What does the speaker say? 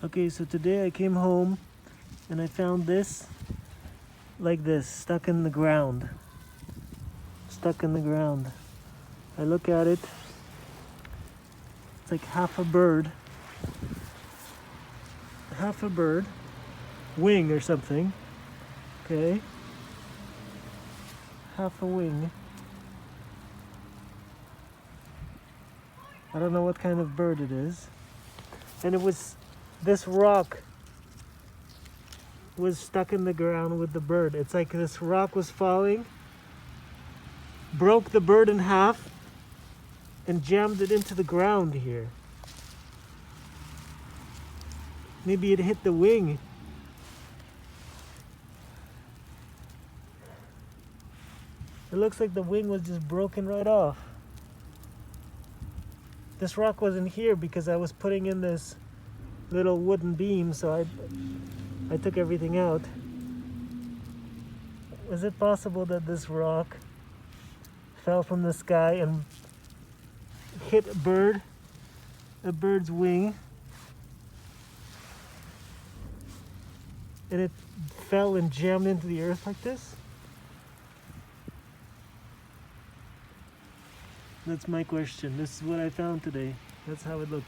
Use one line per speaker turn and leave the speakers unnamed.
Okay, so today I came home and I found this like this, stuck in the ground. Stuck in the ground. I look at it, it's like half a bird, wing or something. Okay, half a wing. I don't know what kind of bird it is. And it was, this rock was stuck in the ground with the bird. It's like this rock was falling, broke the bird in half, and jammed it into the ground here. Maybe it hit the wing. It looks like the wing was just broken right off. This rock wasn't here because I was putting in this little wooden beam, so I took everything out. Is it possible that this rock fell from the sky and hit a bird's wing, and it fell and jammed into the earth like this? That's my question. This is what I found today. That's how it looked.